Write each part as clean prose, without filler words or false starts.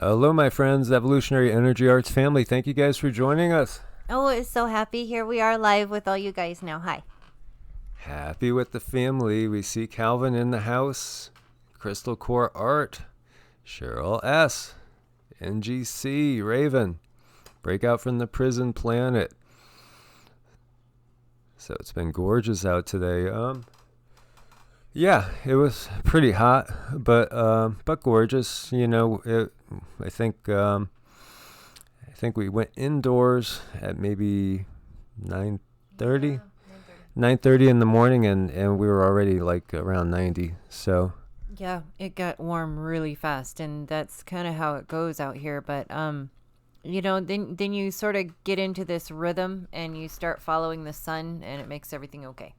Hello, my friends, Evolutionary Energy Arts family. Thank you guys for joining us. Oh, it's so happy. Here we are live with all you guys now. Hi. Happy with the family. We see Calvin in the house, Crystal Core Art, Cheryl S., NGC, Raven, Breakout from the Prison Planet. So it's been gorgeous out today. Yeah, it was pretty hot, but gorgeous. You know, I think we went indoors at maybe 9:30. 9:30 in the morning, and we were already like around 90. So Yeah, it got warm really fast, and that's kind of how it goes out here. But then you sort of get into this rhythm, and you start following the sun, and it makes everything okay.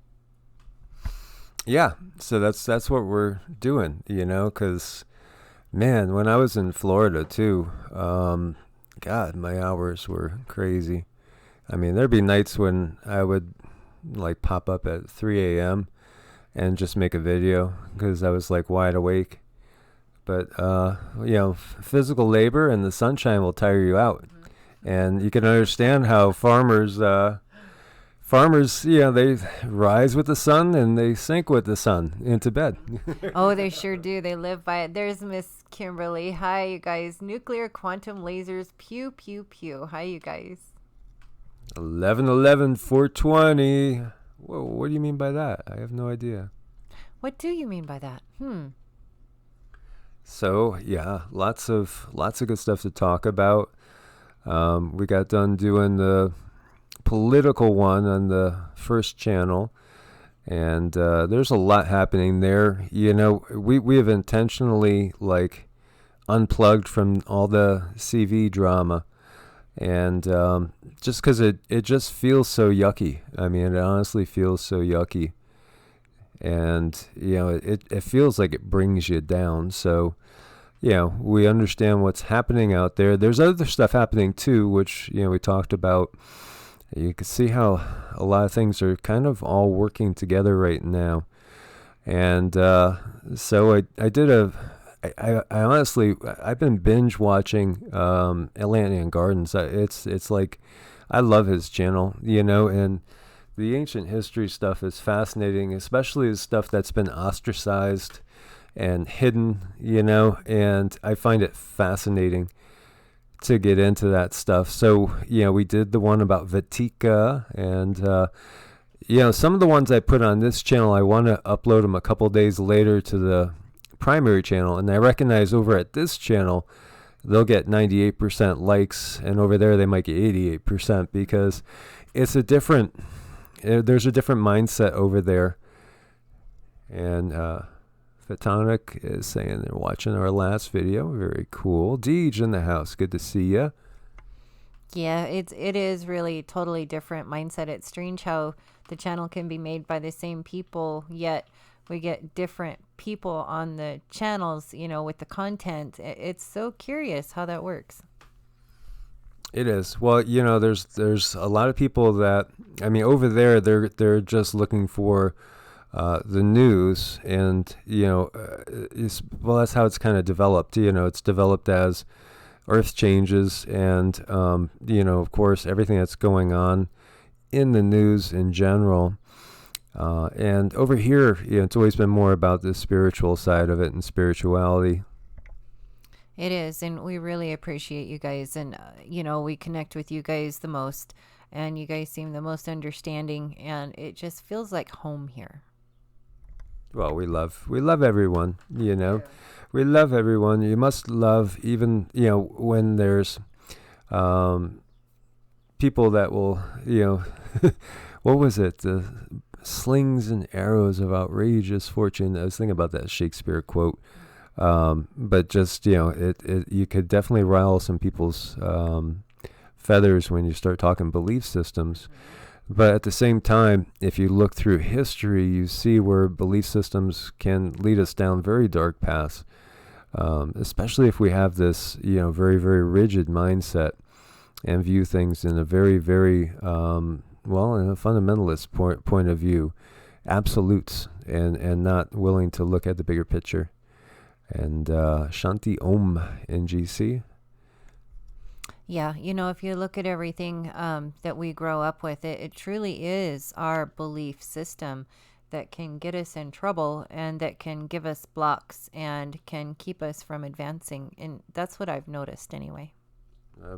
yeah, so that's what we're doing, you know, because man, when I was in Florida too, God, my hours were crazy. I mean, there'd be nights when I would like pop up at 3 a.m. and just make a video because I was like wide awake. But physical labor and the sunshine will tire you out, and you can understand how farmers, they rise with the sun and they sink with the sun into bed. Oh, they sure do. They live by it. There's Miss Kimberly. Hi, you guys. Nuclear quantum lasers. Pew, pew, pew. Hi, you guys. 11/11/420. Whoa, what do you mean by that? I have no idea. What do you mean by that? So yeah, lots of good stuff to talk about. We got done doing the political one on the first channel, and there's a lot happening there. You know, we have intentionally like unplugged from all the CV drama, and just because it just feels so yucky. I mean, it honestly feels so yucky, and you know, it feels like it brings you down. So yeah, we understand what's happening out there. There's other stuff happening too, which, you know, we talked about. You can see how a lot of things are kind of all working together right now. And so I honestly, I've been binge watching Atlantean Gardens. It's like, I love his channel, you know, and the ancient history stuff is fascinating, especially the stuff that's been ostracized and hidden, you know, and I find it fascinating to get into that stuff. So, you know, we did the one about Vatika, and, you know, some of the ones I put on this channel, I want to upload them a couple days later to the primary channel, and I recognize over at this channel, they'll get 98% likes, and over there they might get 88% because it's there's a different mindset over there. And, Photonic is saying they're watching our last video. Very cool. Deej in the house. Good to see ya. Yeah, it is really totally different mindset. It's strange how the channel can be made by the same people, yet we get different people on the channels, you know, with the content. It's so curious how that works. It is. Well, you know, there's a lot of people that, I mean, over there they're just looking for the news, and you know, that's how it's kind of developed. You know, it's developed as Earth changes, and you know, of course, everything that's going on in the news in general. And over here, you know, it's always been more about the spiritual side of it and spirituality. It is, and we really appreciate you guys, and you know, we connect with you guys the most, and you guys seem the most understanding, and it just feels like home here. Well, we love everyone, you know. Yeah. We love everyone. You must love, even, you know, when there's people that will, you know, what was it? The slings and arrows of outrageous fortune. I was thinking about that Shakespeare quote. But just, you know, you could definitely rile some people's feathers when you start talking belief systems. But at the same time, if you look through history, you see where belief systems can lead us down very dark paths, especially if we have this, you know, very, very rigid mindset and view things in a very, very, in a fundamentalist point of view, absolutes, and not willing to look at the bigger picture. And Shanti Om, NGC. Yeah, if you look at everything that we grow up with, it truly is our belief system that can get us in trouble and that can give us blocks and can keep us from advancing. And that's what I've noticed anyway.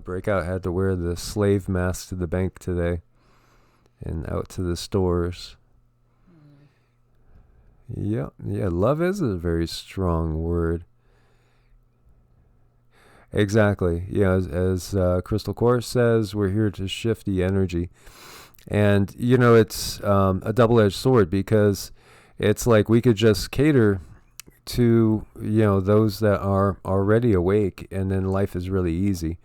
Breakout had to wear the slave mask to the bank today and out to the stores. Yeah, love is a very strong word. Exactly. Yeah, as Crystal Core says, we're here to shift the energy. And, it's a double-edged sword, because it's like we could just cater to, those that are already awake, and then life is really easy,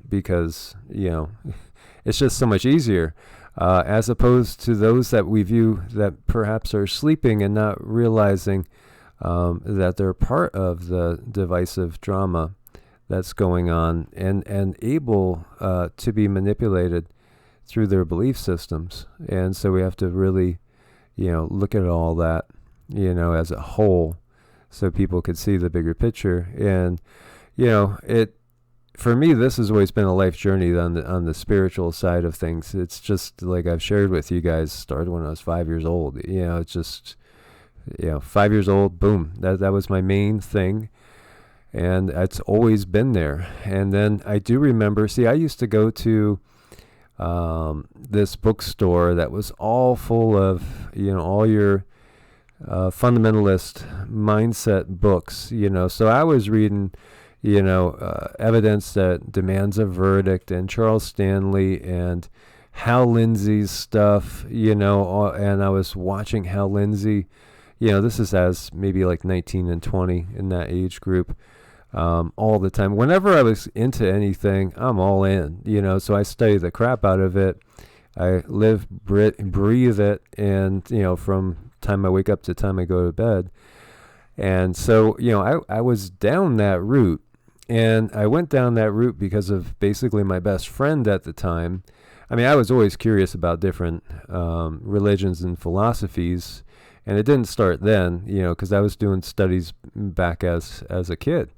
because, it's just so much easier, as opposed to those that we view that perhaps are sleeping and not realizing that they're part of the divisive drama that's going on, and able to be manipulated through their belief systems. And so we have to really, look at all that, as a whole, so people could see the bigger picture. And, for me, this has always been a life journey on the spiritual side of things. It's just like I've shared with you guys, started when I was 5 years old. It's just, 5 years old, boom, that was my main thing. And it's always been there. And then I do remember, I used to go to this bookstore that was all full of, all your fundamentalist mindset books, So I was reading, Evidence That Demands a Verdict, and Charles Stanley, and Hal Lindsey's stuff, and I was watching Hal Lindsey, this is as maybe like 19 and 20 in that age group. All the time. Whenever I was into anything, I'm all in, so I study the crap out of it. I live, breathe it, and, from time I wake up to time I go to bed. And so, I was down that route, and I went down that route because of basically my best friend at the time. I mean, I was always curious about different religions and philosophies, and it didn't start then, because I was doing studies back as a kid.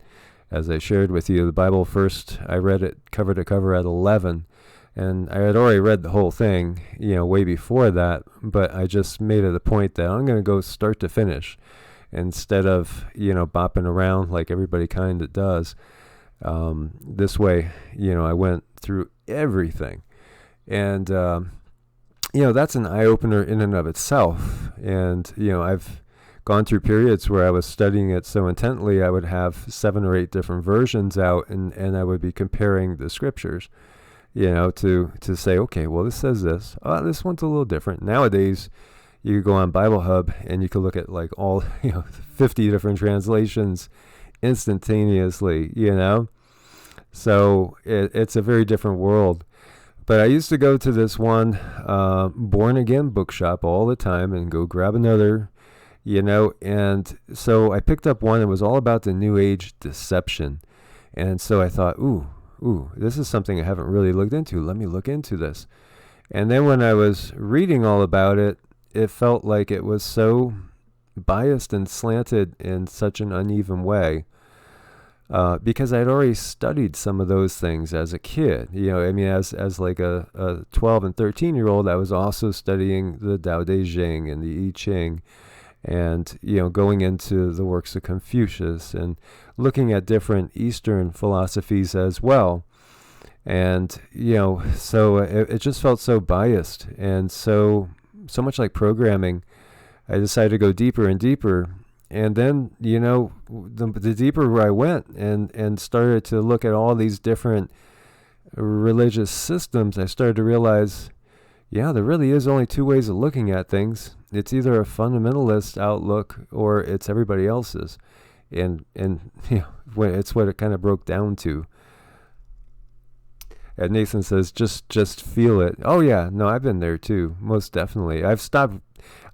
As I shared with you, the Bible first, I read it cover to cover at 11, and I had already read the whole thing, way before that, but I just made it a point that I'm going to go start to finish instead of, bopping around like everybody kind of does. This way, I went through everything, and, that's an eye-opener in and of itself, and, I've gone through periods where I was studying it so intently, I would have 7 or 8 different versions out, and I would be comparing the scriptures, to say, okay, well, this says this. Oh, this one's a little different. Nowadays, you could go on Bible Hub and you could look at like all, 50 different translations instantaneously, So it's a very different world. But I used to go to this one Born Again bookshop all the time and go grab another, and so I picked up one that was all about the New Age deception. And so I thought, ooh, this is something I haven't really looked into. Let me look into this. And then when I was reading all about it, it felt like it was so biased and slanted in such an uneven way. Because I'd already studied some of those things as a kid. As like a 12 and 13-year-old, I was also studying the Tao Te Ching and the I Ching, and, going into the works of Confucius and looking at different Eastern philosophies as well. And, so it just felt so biased and so much like programming. I decided to go deeper and deeper. And then, the deeper I went and started to look at all these different religious systems, I started to realize, there really is only 2 ways of looking at things. It's either a fundamentalist outlook or it's everybody else's. And it's what it kind of broke down to. And Nathan says, just feel it. Oh, yeah. No, I've been there, too. Most definitely. I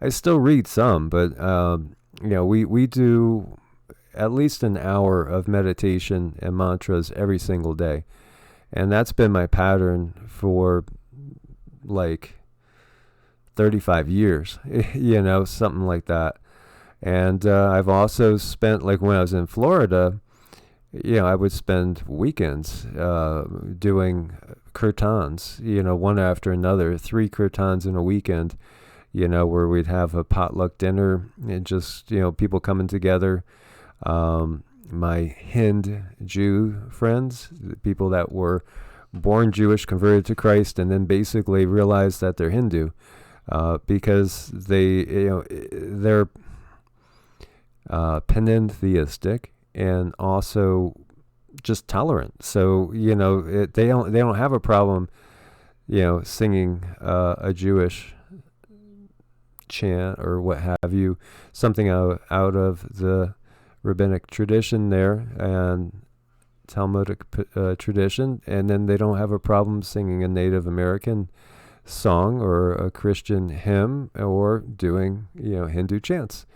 still read some, but... we do at least an hour of meditation and mantras every single day. And that's been my pattern for like 35 years, something like that. And I've also spent, like when I was in Florida, I would spend weekends doing kirtans, one after another, 3 kirtans in a weekend, where we'd have a potluck dinner and just, people coming together. My Hind Jew friends, the people that were born Jewish, converted to Christ, and then basically realized that they're Hindu because they're panentheistic and also just tolerant. So they don't have a problem, singing a Jewish chant or what have you, something out of the rabbinic tradition there and Talmudic tradition, and then they don't have a problem singing a Native American song or a Christian hymn or doing Hindu chants.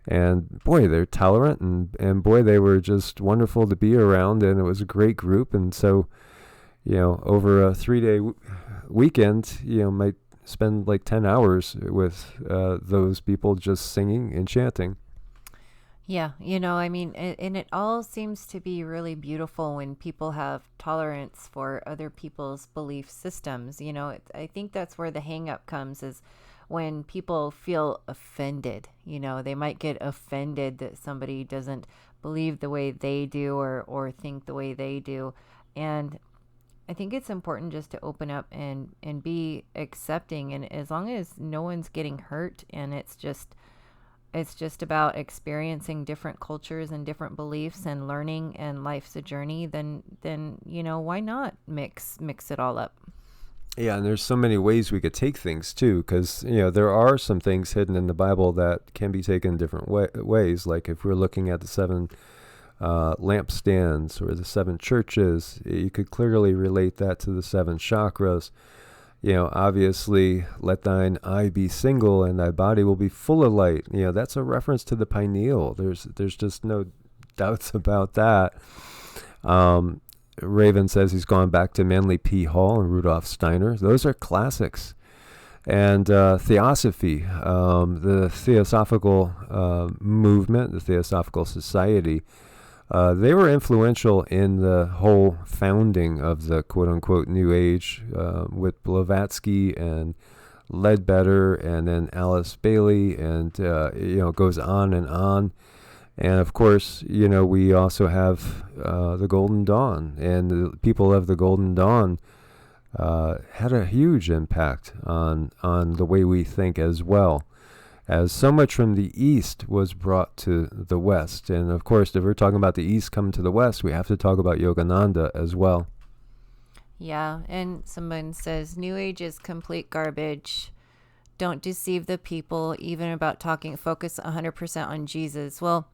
And boy, they're tolerant, and boy, they were just wonderful to be around, and it was a great group. And so over a 3-day weekend, might spend like 10 hours with those people just singing and chanting. Yeah, I mean, and it all seems to be really beautiful when people have tolerance for other people's belief systems. I think that's where the hang up comes, is when people feel offended. They might get offended that somebody doesn't believe the way they do or think the way they do. And I think it's important just to open up and be accepting. And as long as no one's getting hurt, and it's just about experiencing different cultures and different beliefs and learning, and life's a journey, then why not mix it all up? Yeah, and there's so many ways we could take things too, because there are some things hidden in the Bible that can be taken different ways. Like if we're looking at the 7 lampstands or the 7 churches, you could clearly relate that to the 7 chakras. Obviously, let thine eye be single and thy body will be full of light. That's a reference to the pineal. There's just no doubts about that. Raven says he's gone back to Manly P. Hall and Rudolf Steiner. Those are classics. And Theosophy, the Theosophical movement, the Theosophical Society, they were influential in the whole founding of the quote-unquote New Age with Blavatsky and Ledbetter and then Alice Bailey, and it goes on and on. And of course, we also have the Golden Dawn, and the people of the Golden Dawn had a huge impact on the way we think, as well as so much from the East was brought to the West. And of course, if we're talking about the East coming to the West, we have to talk about Yogananda as well. Yeah, and someone says, New Age is complete garbage. Don't deceive the people, even about focus 100% on Jesus. Well,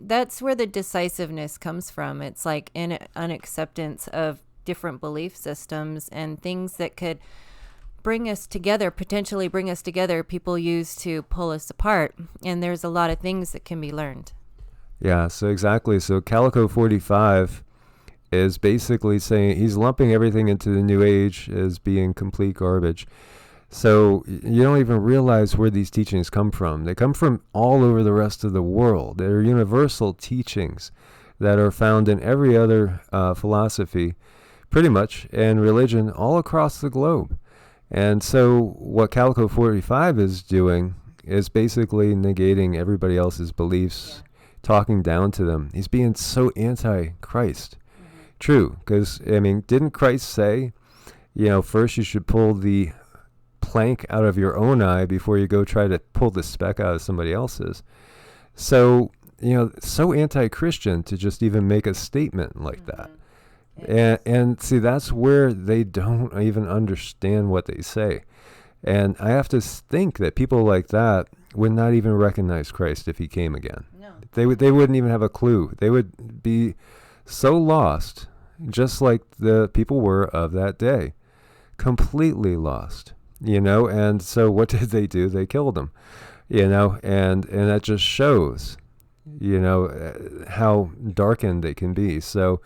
that's where the decisiveness comes from. It's like an unacceptance of different belief systems and things that could potentially bring us together, people use to pull us apart. And there's a lot of things that can be learned. Yeah, so exactly. So Calico 45 is basically saying he's lumping everything into the New Age as being complete garbage. So you don't even realize where these teachings come from. They come from all over the rest of the world. They're universal teachings that are found in every other philosophy, pretty much, and religion all across the globe. And so what Calico 45 is doing is basically negating everybody else's beliefs, talking down to them. He's being so anti-Christ. Mm-hmm. True, because, didn't Christ say, first you should pull the plank out of your own eye before you go try to pull the speck out of somebody else's? So, so anti-Christian to just even make a statement like that. And see, that's where they don't even understand what they say. And I have to think that people like that would not even recognize Christ if he came again. No. They wouldn't even have a clue. They would be so lost, just like the people were of that day. Completely lost, And so what did they do? They killed him, and that just shows, how darkened they can be. So,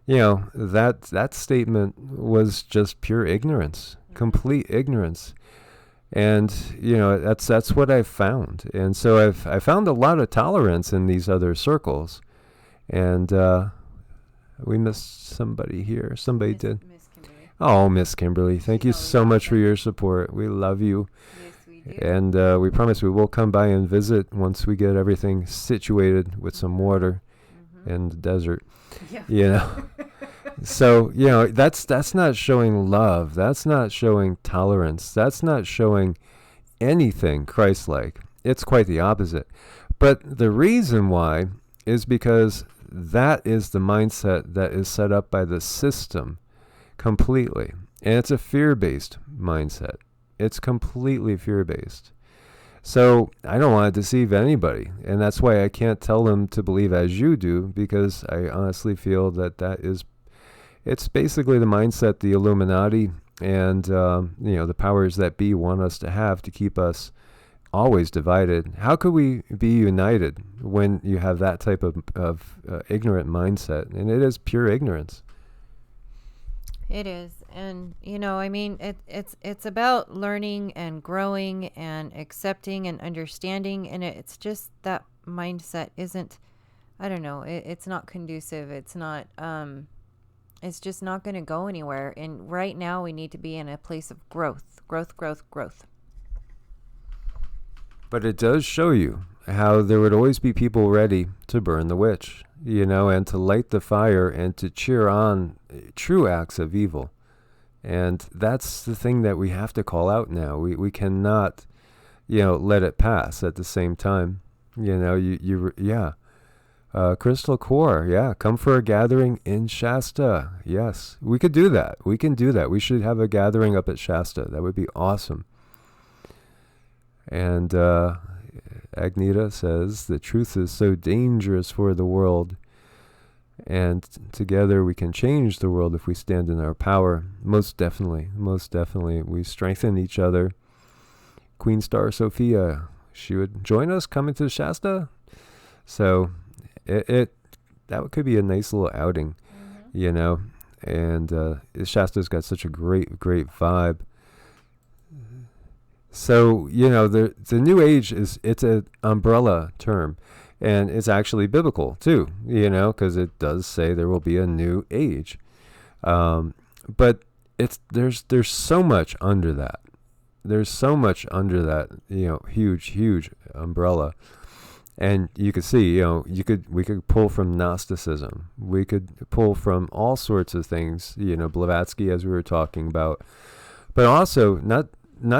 that statement was just pure ignorance, complete ignorance. And, that's what I've found. And so I found a lot of tolerance in these other circles. And we missed somebody here. Somebody did. Miss Kimberly. Oh, Miss Kimberly, thank She you always so much does for that. your support. We love you. Yes, we do. And we promise we will come by and visit once we get everything situated with some water in the desert. Yeah. You know. So, you know, that's not showing love. That's not showing tolerance. That's not showing anything Christ-like. It's quite the opposite. But the reason why is because that is the mindset that is set up by the system completely. And it's a fear-based mindset. It's completely fear-based. So I don't want to deceive anybody. And that's why I can't tell them to believe as you do, because I honestly feel that it's basically the mindset the Illuminati and the powers that be want us to have to keep us always divided. How could we be united when you have that type of ignorant mindset? And it is pure ignorance. It is. And I mean, it's about learning and growing and accepting and understanding, and it's just that mindset isn't, I don't know, it's not conducive. It's not it's just not going to go anywhere. And right now we need to be in a place of growth. But it does show you how there would always be people ready to burn the witch, and to light the fire and to cheer on true acts of evil. And that's the thing that we have to call out now. We cannot, let it pass at the same time. Crystal Core, yeah, come for a gathering in Shasta. Yes, we could do that. We can do that. We should have a gathering up at Shasta. That would be awesome. And Agneta says, the truth is so dangerous for the world, and together we can change the world if we stand in our power. Most definitely. We strengthen each other. Queen Star Sophia, she would join us coming to Shasta. So that could be a nice little outing, and Shasta's got such a great vibe. So, the New Age it's an umbrella term, and it's actually biblical too, because it does say there will be a new age. But there's so much under that. There's so much under that, huge umbrella. And you could see, we could pull from Gnosticism. We could pull from all sorts of things, Blavatsky, as we were talking about, but also not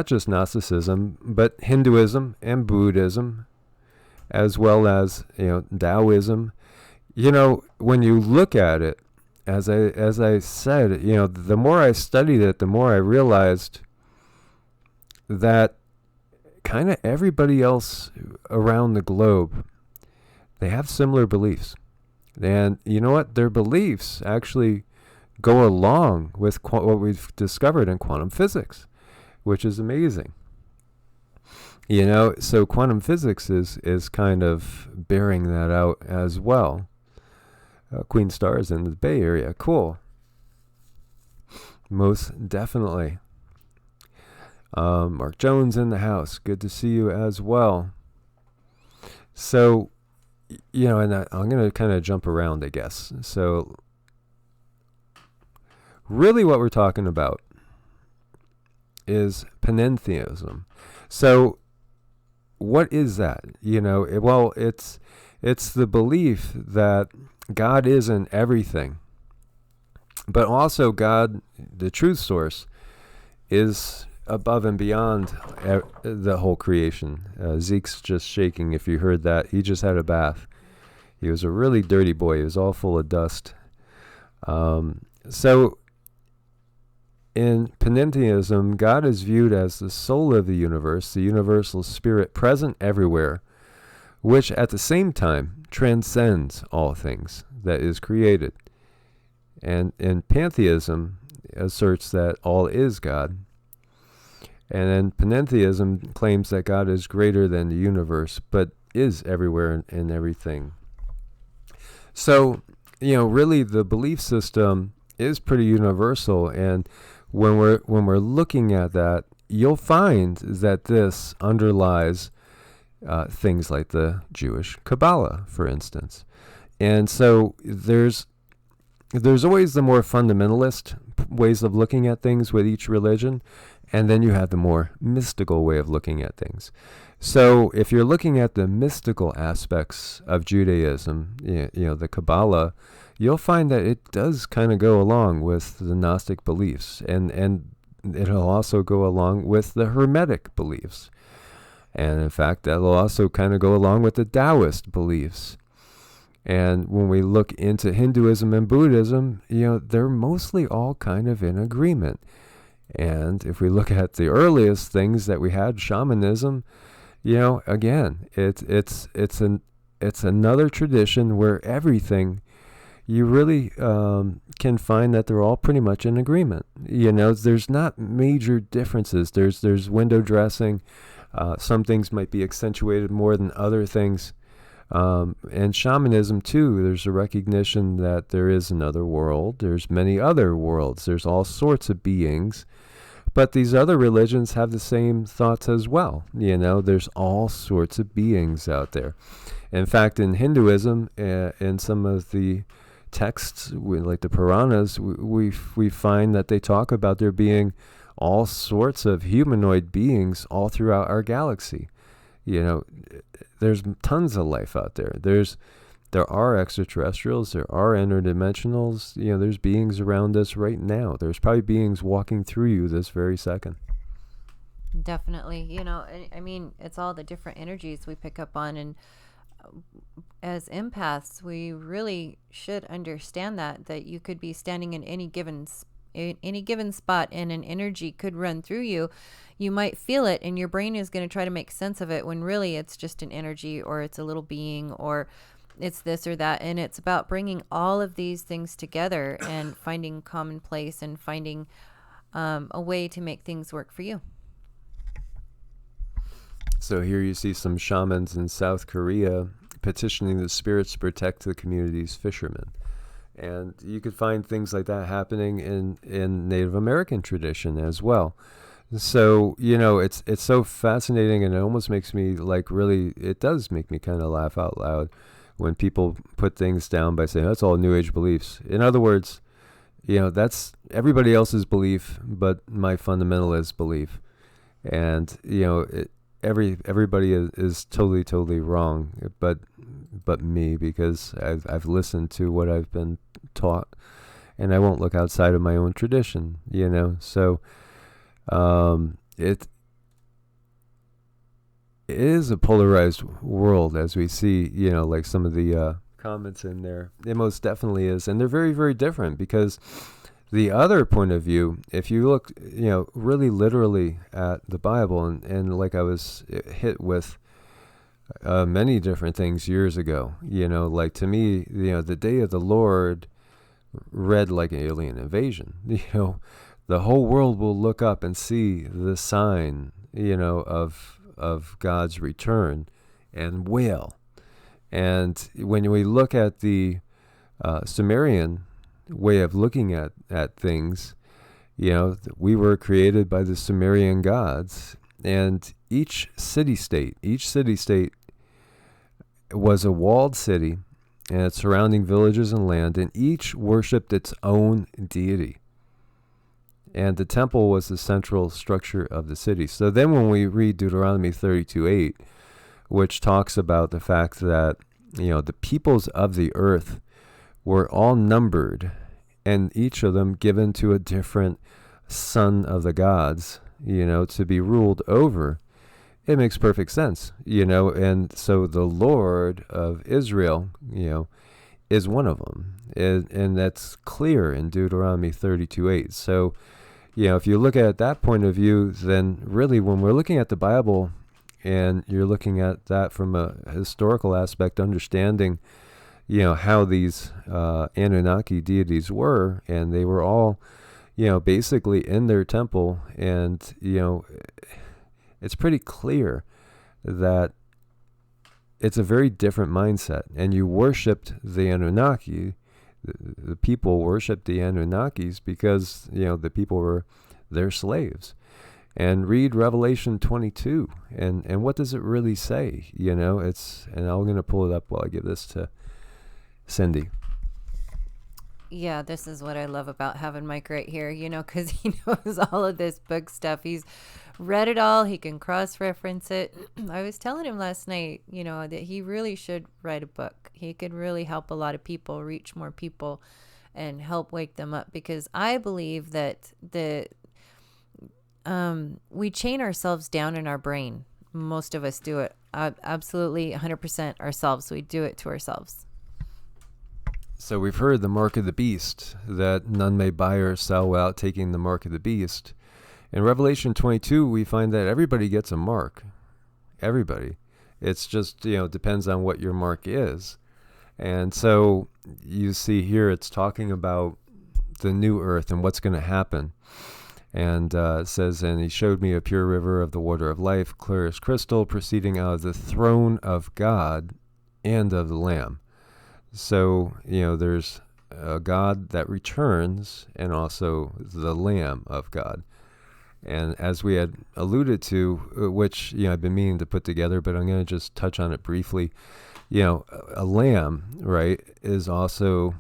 just Gnosticism, but Hinduism and Buddhism, as well as, Taoism. When you look at it, as I said, the more I studied it, the more I realized that kind of everybody else around the globe, they have similar beliefs. And you know what? Their beliefs actually go along with what we've discovered in quantum physics, which is amazing. So quantum physics is kind of bearing that out as well. Queen Star is in the Bay Area. Cool. Most definitely. Mark Jones in the house. Good to see you as well. So, and I'm going to kind of jump around, I guess. So, really what we're talking about is Panentheism. So, what is that? It's the belief that God is in everything, but also God, the truth source, is above and beyond the whole creation. Zeke's just shaking if you heard that. He just had a bath. He was a really dirty boy. He was all full of dust. So in Panentheism, God is viewed as the soul of the universe, the universal spirit present everywhere, which at the same time transcends all things that is created. And Pantheism asserts that all is God. And then Panentheism claims that God is greater than the universe, but is everywhere and everything. So, really the belief system is pretty universal. And when we're looking at that, you'll find that this underlies things like the Jewish Kabbalah, for instance. And so there's always the more fundamentalist ways of looking at things with each religion, and then you have the more mystical way of looking at things. So if you're looking at the mystical aspects of Judaism, the Kabbalah, you'll find that it does kind of go along with the Gnostic beliefs, and it'll also go along with the Hermetic beliefs. And in fact, that'll also kind of go along with the Taoist beliefs. And when we look into Hinduism and Buddhism, they're mostly all kind of in agreement. And if we look at the earliest things that we had, shamanism, again, it's another tradition where everything, you really can find that they're all pretty much in agreement. There's not major differences. There's window dressing. Some things might be accentuated more than other things. And shamanism too, there's a recognition that there is another world. There's many other worlds. There's all sorts of beings. But these other religions have the same thoughts as well. There's all sorts of beings out there. In fact, in Hinduism, in some of the texts, like the Puranas, we find that they talk about there being all sorts of humanoid beings all throughout our galaxy. There's tons of life out there. There are extraterrestrials, there are interdimensionals, there's beings around us right now. There's probably beings walking through you this very second. Definitely. I mean, it's all the different energies we pick up on, and as empaths, we really should understand that you could be standing in any given spot and an energy could run through you. You might feel it and your brain is going to try to make sense of it when really it's just an energy, or it's a little being, or it's this or that. And it's about bringing all of these things together and finding commonplace and finding a way to make things work for you. So here you see some shamans in South Korea petitioning the spirits to protect the community's fishermen. And you could find things like that happening in Native American tradition as well. So, it's so fascinating, and it almost makes me it does make me kind of laugh out loud when people put things down by saying, that's all New Age beliefs. In other words, that's everybody else's belief, but my fundamentalist belief. And, everybody is totally wrong, but me, because I've listened to what I've been taught, and I won't look outside of my own tradition, So it is a polarized world, as we see, like some of the comments in there. It most definitely is, and they're very, very different, because the other point of view, if you look, really literally at the Bible, and like I was hit with many different things years ago, like to me, the day of the Lord read like an alien invasion. The whole world will look up and see the sign, of God's return and wail. And when we look at the Sumerian way of looking at things, we were created by the Sumerian gods, and each city-state was a walled city and its surrounding villages and land, and each worshipped its own deity. And the temple was the central structure of the city. So then when we read Deuteronomy 32:8, which talks about the fact that, the peoples of the earth were all numbered, and each of them given to a different son of the gods, to be ruled over, it makes perfect sense, and so the Lord of Israel, is one of them. And that's clear in Deuteronomy 32:8. So, if you look at it that point of view, then really when we're looking at the Bible and you're looking at that from a historical aspect, understanding, how these Anunnaki deities were, and they were all, basically in their temple, and, it's pretty clear that it's a very different mindset, and you worshipped the Anunnaki. The people worshipped the Anunnakis because, the people were their slaves. And read Revelation 22, and what does it really say? And I'm going to pull it up while I give this to Cindy. Yeah, this is what I love about having Mike right here, because he knows all of this book stuff. He's read it all. He can cross-reference it. I was telling him last night, that he really should write a book. He could really help a lot of people, reach more people, and help wake them up, because I believe that we chain ourselves down in our brain. Most of us do it absolutely 100% ourselves. We do it to ourselves. So we've heard the mark of the beast, that none may buy or sell without taking the mark of the beast. In Revelation 22, we find that everybody gets a mark. Everybody. It's just, depends on what your mark is. And so you see here it's talking about the new earth and what's going to happen. And it says, and he showed me a pure river of the water of life, clear as crystal, proceeding out of the throne of God and of the Lamb. So, there's a God that returns and also the Lamb of God. And as we had alluded to, which, I've been meaning to put together, but I'm going to just touch on it briefly. A lamb, right, is also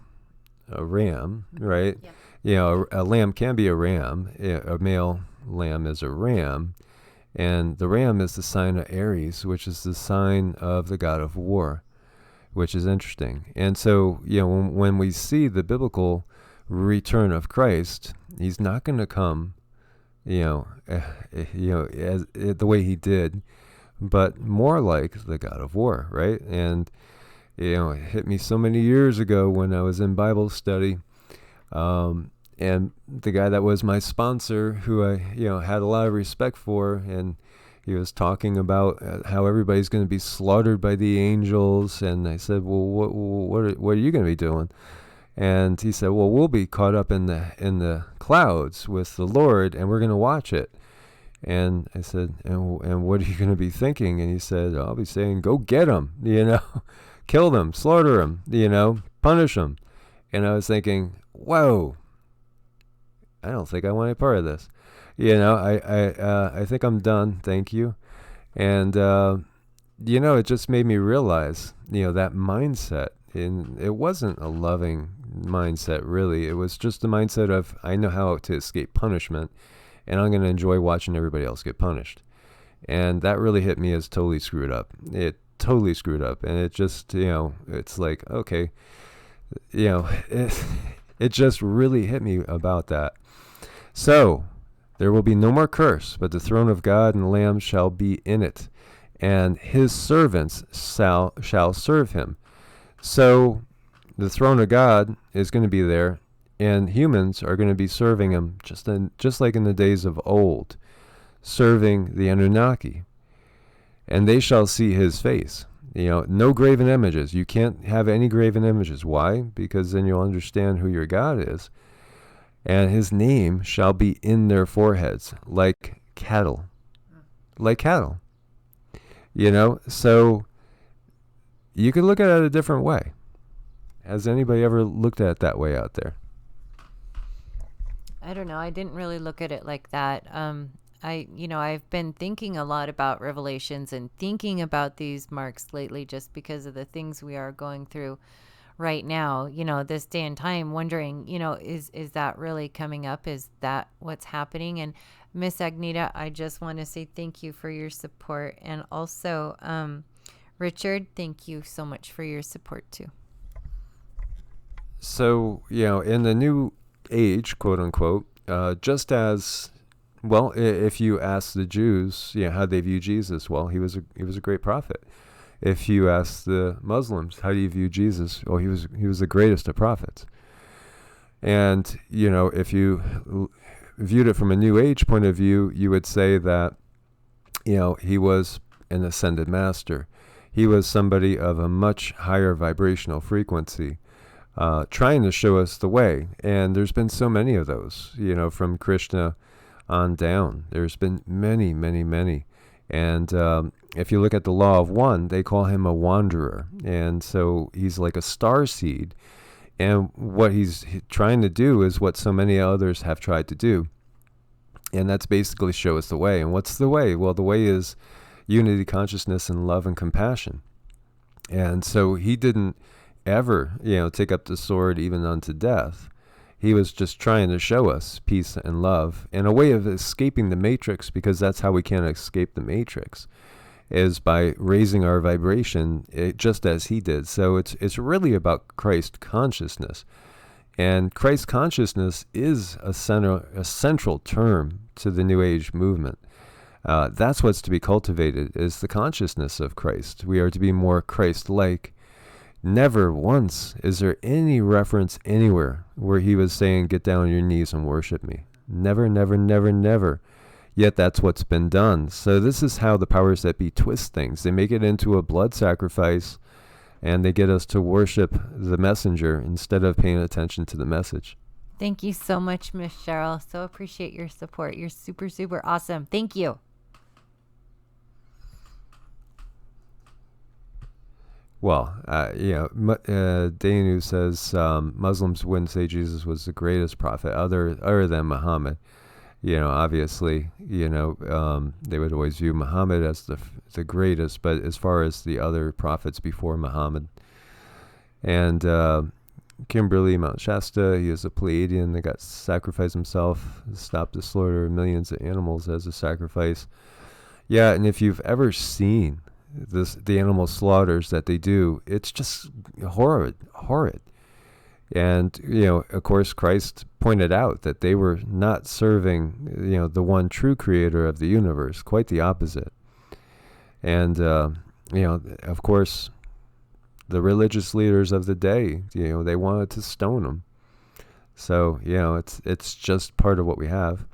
a ram, right? Yep. A lamb can be a ram. A male lamb is a ram. And the ram is the sign of Aries, which is the sign of the god of war, which is interesting. And so, when we see the biblical return of Christ, he's not going to come, as the way he did, but more like the god of war, right? And, it hit me so many years ago when I was in Bible study, and the guy that was my sponsor, who I, had a lot of respect for, and he was talking about how everybody's going to be slaughtered by the angels. And I said, well, what are you going to be doing? And he said, well, we'll be caught up in the clouds with the Lord, and we're going to watch it. And I said, and what are you going to be thinking? And he said, I'll be saying, go get them, kill them, slaughter them, punish them. And I was thinking, whoa, I don't think I want any part of this. I think I'm done. Thank you. And, it just made me realize, that mindset, and it wasn't a loving mindset, really. It was just the mindset of, I know how to escape punishment, and I'm going to enjoy watching everybody else get punished. And that really hit me as totally screwed up. It totally screwed up. And it just, it's like, okay, it just really hit me about that. So, there will be no more curse, but the throne of God and the Lamb shall be in it, and his servants shall serve him. So the throne of God is going to be there, and humans are going to be serving him just like in the days of old, serving the Anunnaki. And they shall see his face. No graven images. You can't have any graven images. Why? Because then you'll understand who your God is. And his name shall be in their foreheads, like cattle. Like cattle. So you can look at it a different way. Has anybody ever looked at it that way out there? I don't know. I didn't really look at it like that. I've been thinking a lot about Revelations and thinking about these marks lately, just because of the things we are going through right now, this day and time, wondering, is that really coming up? Is that what's happening? And Miss Agneta, I just want to say thank you for your support. And also, Richard, thank you so much for your support too. So, in the new age, quote unquote, just as, well, if you ask the Jews, how they view Jesus, well, he was a great prophet. If you ask the Muslims, how do you view Jesus? Well, he was the greatest of prophets. And, if you viewed it from a New Age point of view, you would say that, he was an ascended master. He was somebody of a much higher vibrational frequency, trying to show us the way. And there's been so many of those, from Krishna on down. There's been many, many, many. And if you look at the law of one, they call him a wanderer. And so he's like a star seed. And what he's trying to do is what so many others have tried to do. And that's basically show us the way. And what's the way? Well, the way is unity, consciousness, and love and compassion. And so he didn't ever, take up the sword even unto death. He was just trying to show us peace and love and a way of escaping the matrix, because that's how we can escape the matrix, is by raising our vibration, just as he did. So it's really about Christ consciousness. And Christ consciousness is a central term to the New Age movement. That's what's to be cultivated, is the consciousness of Christ. We are to be more Christ-like. Never once is there any reference anywhere where he was saying, get down on your knees and worship me. Never, never, never, never. Yet that's what's been done. So this is how the powers that be twist things. They make it into a blood sacrifice, and they get us to worship the messenger instead of paying attention to the message. Thank you so much, Miss Cheryl. So appreciate your support. You're super, super awesome. Thank you. Well, Danu says Muslims wouldn't say Jesus was the greatest prophet other than Muhammad. Obviously, they would always view Muhammad as the greatest, but as far as the other prophets before Muhammad. And Kimberly Mount Shasta, he is a Pleiadian that got sacrificed himself to stop the slaughter of millions of animals as a sacrifice. Yeah, and if you've ever seen the animal slaughters that they do, it's just horrid. And, of course, Christ pointed out that they were not serving, the one true creator of the universe, quite the opposite. And, of course, the religious leaders of the day, they wanted to stone him. So, it's just part of what we have.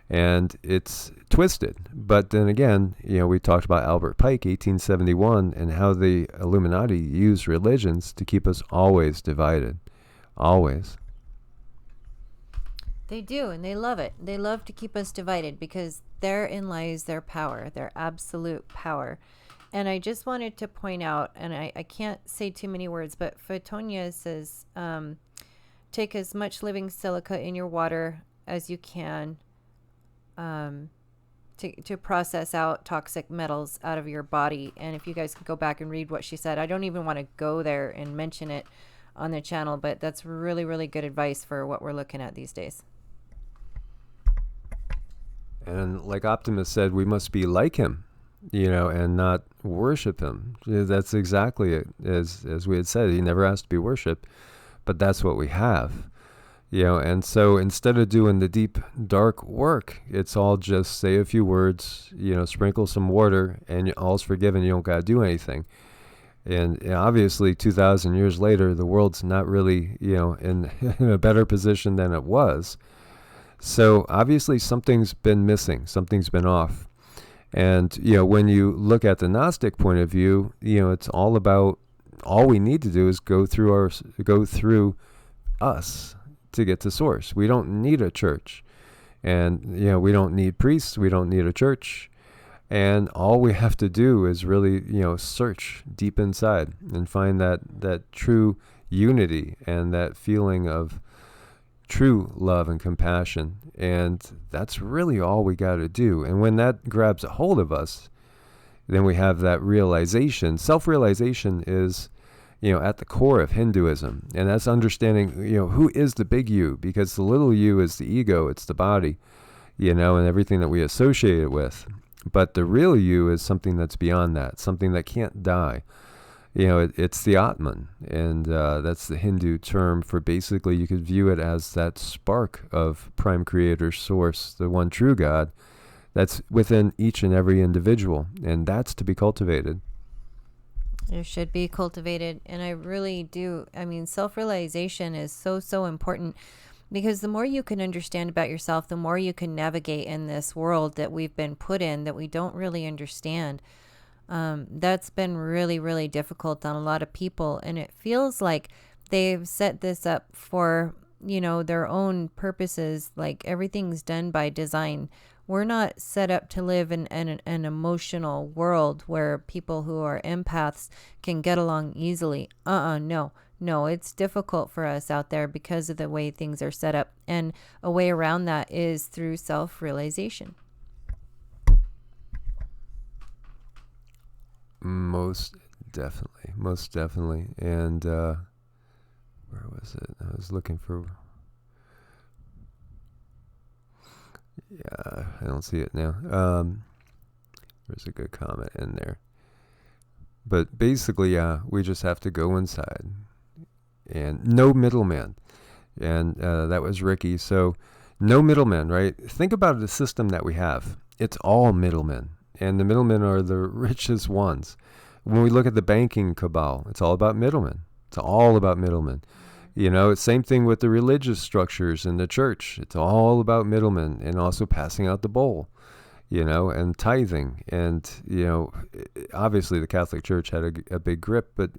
And it's twisted. But then again, we talked about Albert Pike, 1871, and how the Illuminati used religions to keep us always divided. Always. They do, and they love it. They love to keep us divided because therein lies their power, their absolute power. And I just wanted to point out, and I can't say too many words, but Photonia says, take as much living silica in your water as you can to process out toxic metals out of your body. And if you guys could go back and read what she said, I don't even want to go there and mention it on the channel, but that's really, really good advice for what we're looking at these days. And like Optimus said, we must be like him, and not worship him. That's exactly it. As we had said, he never asked to be worshipped, but that's what we have. And so instead of doing the deep, dark work, it's all just say a few words, sprinkle some water, and all's forgiven. You don't got to do anything. And obviously, 2,000 years later, the world's not really, in a better position than it was. So obviously, something's been missing. Something's been off. And, when you look at the Gnostic point of view, it's all about, all we need to do is go through us to get to source. We don't need a church. And, we don't need priests. We don't need a church. And all we have to do is really, search deep inside and find that true unity and that feeling of true love and compassion. And that's really all we got to do. And when that grabs a hold of us, then we have that realization. Self-realization is, at the core of Hinduism. And that's understanding, who is the big you? Because the little you is the ego, it's the body, and everything that we associate it with. But the real you is something that's beyond that, something that can't die. It's the Atman, and that's the Hindu term for, basically, you could view it as that spark of Prime Creator Source, the one true God, that's within each and every individual, and that's to be cultivated. It should be cultivated, and I really do. I mean, self-realization is so, so important. Because the more you can understand about yourself, the more you can navigate in this world that we've been put in that we don't really understand. That's been really, really difficult on a lot of people. And it feels like they've set this up for, their own purposes. Like everything's done by design. We're not set up to live in an emotional world where people who are empaths can get along easily. No, it's difficult for us out there because of the way things are set up. And a way around that is through self-realization. Most definitely. And where was it? I was looking for. Yeah, I don't see it now. There's a good comment in there. But basically, yeah, we just have to go inside, and no middleman. And that was Ricky. So no middlemen, right? Think about the system that we have. It's all middlemen, and the middlemen are the richest ones. When we look at the banking cabal, it's all about middlemen. It's all about middlemen. You know, it's same thing with the religious structures in the church. It's all about middlemen, and also passing out the bowl, you know, and tithing. And, you know, obviously the Catholic Church had a big grip, but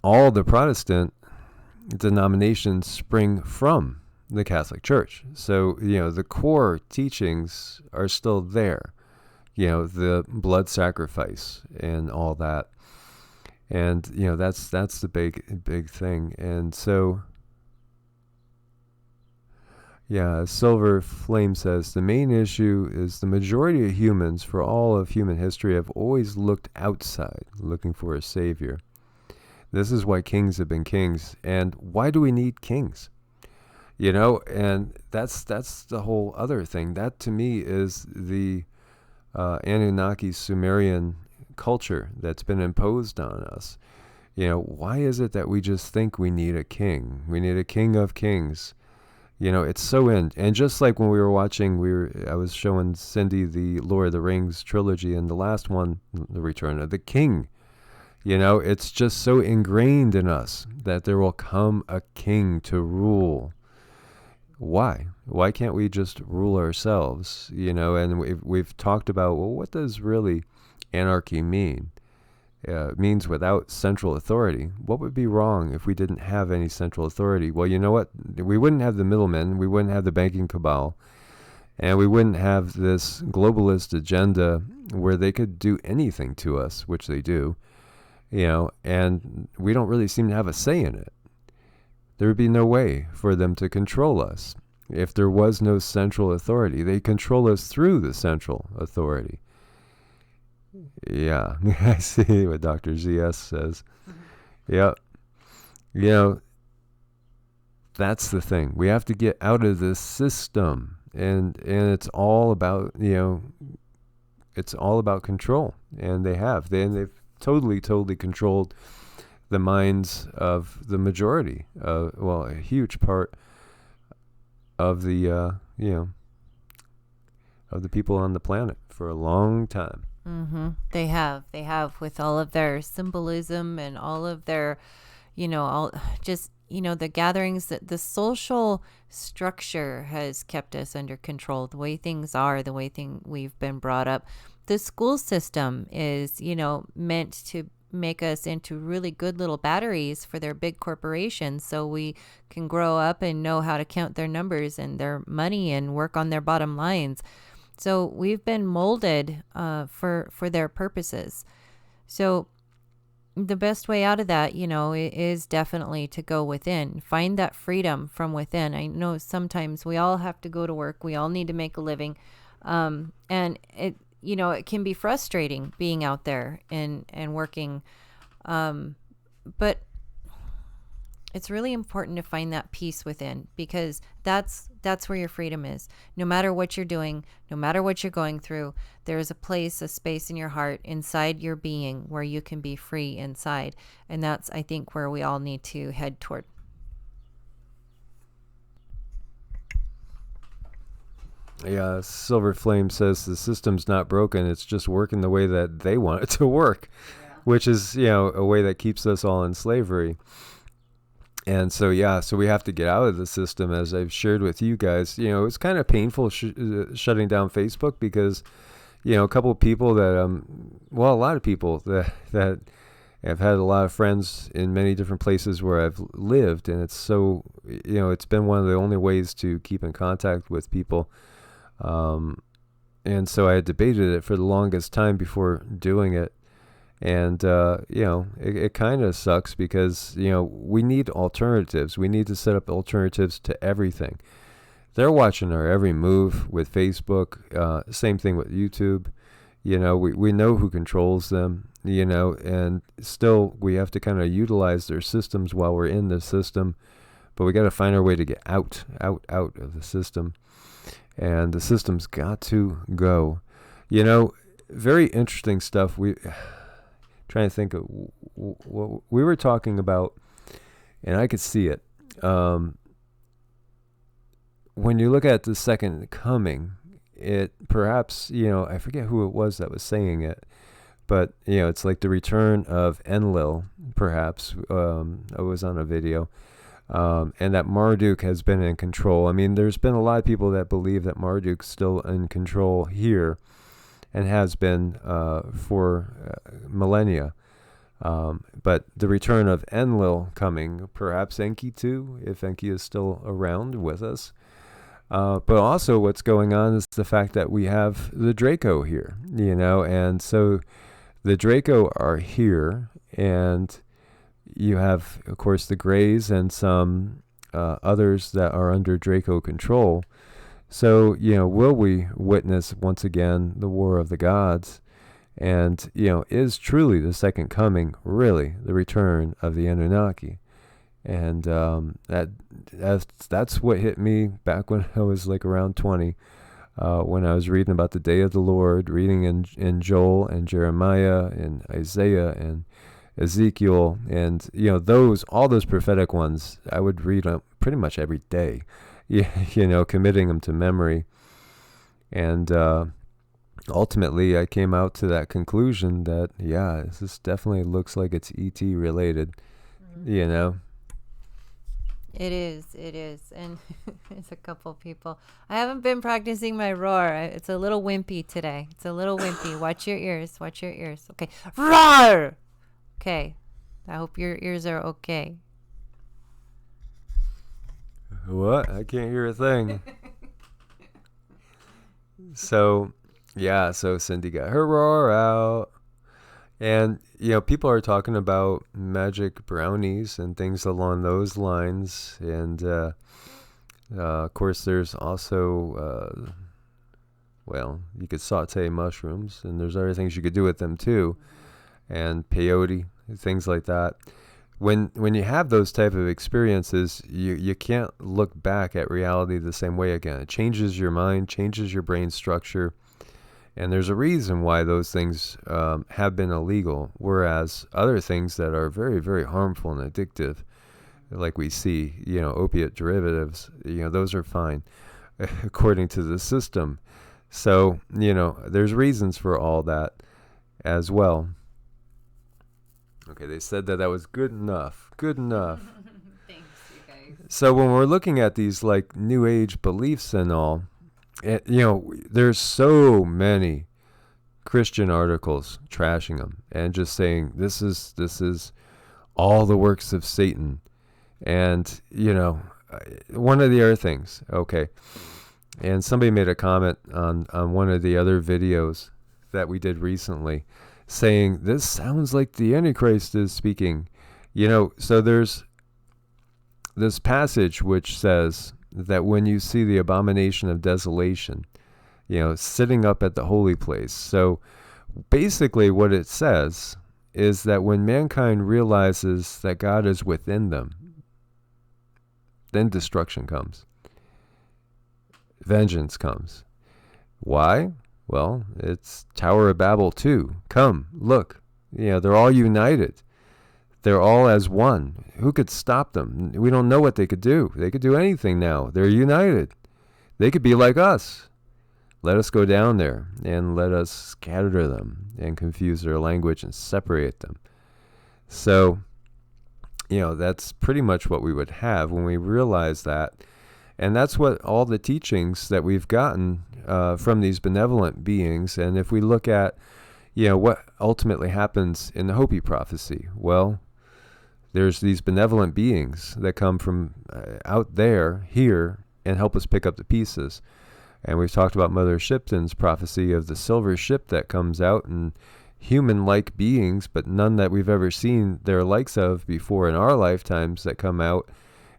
all the Protestant denominations spring from the Catholic Church. So, you know, the core teachings are still there, you know, the blood sacrifice and all that. And, you know, that's the big thing. And so, yeah, Silver Flame says, the main issue is the majority of humans for all of human history have always looked outside, looking for a savior. This is why kings have been kings. And why do we need kings? You know, and that's the whole other thing. That to me is the Anunnaki Sumerian culture that's been imposed on us. You know, why is it that we just think we need a king? We need a king of kings. You know, it's so in. And just like when we were watching, I was showing Cindy the Lord of the Rings trilogy, and the last one, The Return of the King. You know, it's just so ingrained in us that there will come a king to rule. Why? Why can't we just rule ourselves? You know, and we've talked about, well, what does really anarchy mean? It means without central authority. What would be wrong if we didn't have any central authority? Well, you know what? We wouldn't have the middlemen. We wouldn't have the banking cabal. And we wouldn't have this globalist agenda where they could do anything to us, which they do. You know, and we don't really seem to have a say in it. There would be no way for them to control us. If there was no central authority, they control us through the central authority. Yeah, I see what Dr. ZS says. Mm-hmm. Yep. You know, that's the thing. We have to get out of this system. And it's all about, you know, it's all about control. And they've totally controlled the minds of the majority, well, a huge part of the, you know, of the people on the planet for a long time. Mm-hmm. They have with all of their symbolism and all of their, you know, all just, you know, the gatherings, that the social structure has kept us under control. The way things are, the way we've been brought up. The school system is, you know, meant to make us into really good little batteries for their big corporations, so we can grow up and know how to count their numbers and their money and work on their bottom lines. So we've been molded for their purposes. So the best way out of that, you know, is definitely to go within, find that freedom from within. I know sometimes we all have to go to work. We all need to make a living. And it, you know, it can be frustrating being out there and working. But it's really important to find that peace within, because that's where your freedom is. No matter what you're doing, no matter what you're going through, there is a place, a space in your heart, inside your being, where you can be free inside. And that's, I think, where we all need to head toward. Yeah, Silver Flame says the system's not broken. It's just working the way that they want it to work, which is, you know, a way that keeps us all in slavery. And so, yeah, so we have to get out of the system, as I've shared with you guys. You know, it's kind of painful shutting down Facebook, because, you know, a couple of people that, well, a lot of people that have had a lot of friends in many different places where I've lived. And it's so, you know, it's been one of the only ways to keep in contact with people. And so I had debated it for the longest time before doing it. And, you know, it kind of sucks, because, you know, we need alternatives. We need to set up alternatives to everything. They're watching our every move with Facebook. Same thing with YouTube. We know who controls them, and still we have to kind of utilize their systems while we're in the system, but we got to find our way to get out of the system, and the system's got to go. Very interesting stuff. Trying to think of what we were talking about, and I could see it. When you look at the second coming, it perhaps, I forget who it was that was saying it, but, it's like the return of Enlil, perhaps. I was on a video, and that Marduk has been in control. I mean, there's been a lot of people that believe that Marduk's still in control here and has been for millennia. But the return of Enlil coming, perhaps Enki too, if Enki is still around with us. But also what's going on is the fact that we have the Draco here, and so the Draco are here, and you have, of course, the Greys and some others that are under Draco control. So, will we witness once again the War of the Gods? And, is truly the second coming really the return of the Anunnaki? And that's what hit me back when I was like around 20, when I was reading about the day of the Lord, reading in Joel and Jeremiah and Isaiah and Ezekiel, and all those prophetic ones I would read pretty much every day, committing them to memory. And ultimately I came out to that conclusion that this definitely looks like it's ET related. It is. And there's a couple people. I haven't been practicing my roar. It's a little wimpy today. Watch your ears. Okay. Roar! Okay. I hope your ears are okay. What? I can't hear a thing. So Cindy got her roar out. And, people are talking about magic brownies and things along those lines. And, of course, there's also, you could saute mushrooms, and there's other things you could do with them too. And peyote, things like that. When you have those type of experiences, you can't look back at reality the same way again. It changes your mind, changes your brain structure. And there's a reason why those things have been illegal, whereas other things that are very, very harmful and addictive, like we see, opiate derivatives, those are fine according to the system. So, there's reasons for all that as well. Okay, they said that was good enough. Good enough. Thanks, you guys. So when we're looking at these like New Age beliefs and all, there's so many Christian articles trashing them and just saying this is all the works of Satan. And one of the other things, okay, and somebody made a comment on one of the other videos that we did recently, saying this sounds like the Antichrist is speaking. So there's this passage which says that when you see the abomination of desolation, sitting up at the holy place. So basically what it says is that when mankind realizes that God is within them, then destruction comes. Vengeance comes. Why? Well, it's Tower of Babel 2. Come, look. They're all united. They're all as one. Who could stop them? We don't know what they could do. They could do anything now. They're united. They could be like us. Let us go down there and let us scatter them and confuse their language and separate them. So, that's pretty much what we would have when we realize that. And that's what all the teachings that we've gotten from these benevolent beings. And if we look at, what ultimately happens in the Hopi prophecy, well, there's these benevolent beings that come from out there, here, and help us pick up the pieces. And we've talked about Mother Shipton's prophecy of the silver ship that comes out, and human-like beings, but none that we've ever seen their likes of before in our lifetimes that come out.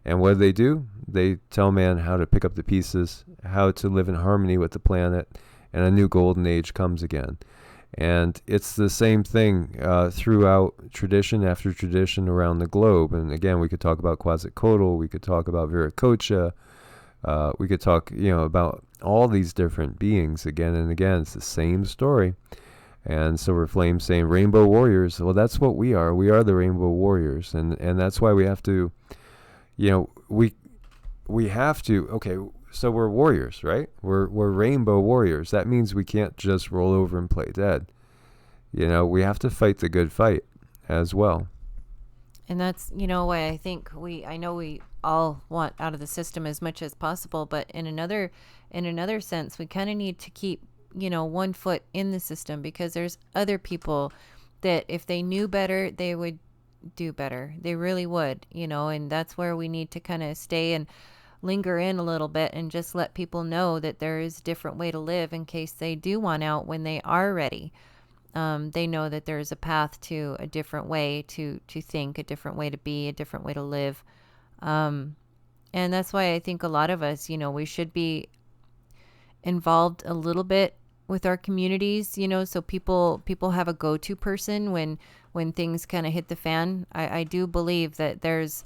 And what do? They tell man how to pick up the pieces, how to live in harmony with the planet, and a new golden age comes again. And it's the same thing throughout tradition after tradition around the globe. And again, we could talk about Quetzalcoatl, we could talk about Viracocha, we could talk, about all these different beings again and again. It's the same story. And Silver Flame saying rainbow warriors. Well, that's what we are. We are the rainbow warriors. And that's why we have to, we have to, okay, so we're warriors, right? We're rainbow warriors. That means we can't just roll over and play dead. We have to fight the good fight as well. And that's, why I think I know we all want out of the system as much as possible, but in another sense, we kind of need to keep, one foot in the system, because there's other people that if they knew better, they would do better. They really would, and that's where we need to kind of stay and linger in a little bit and just let people know that there is a different way to live in case they do want out when they are ready. They know that there's a path to a different way to think, a different way to be, a different way to live. And that's why I think a lot of us, we should be involved a little bit with our communities, so people have a go-to person when things kind of hit the fan. I do believe that there's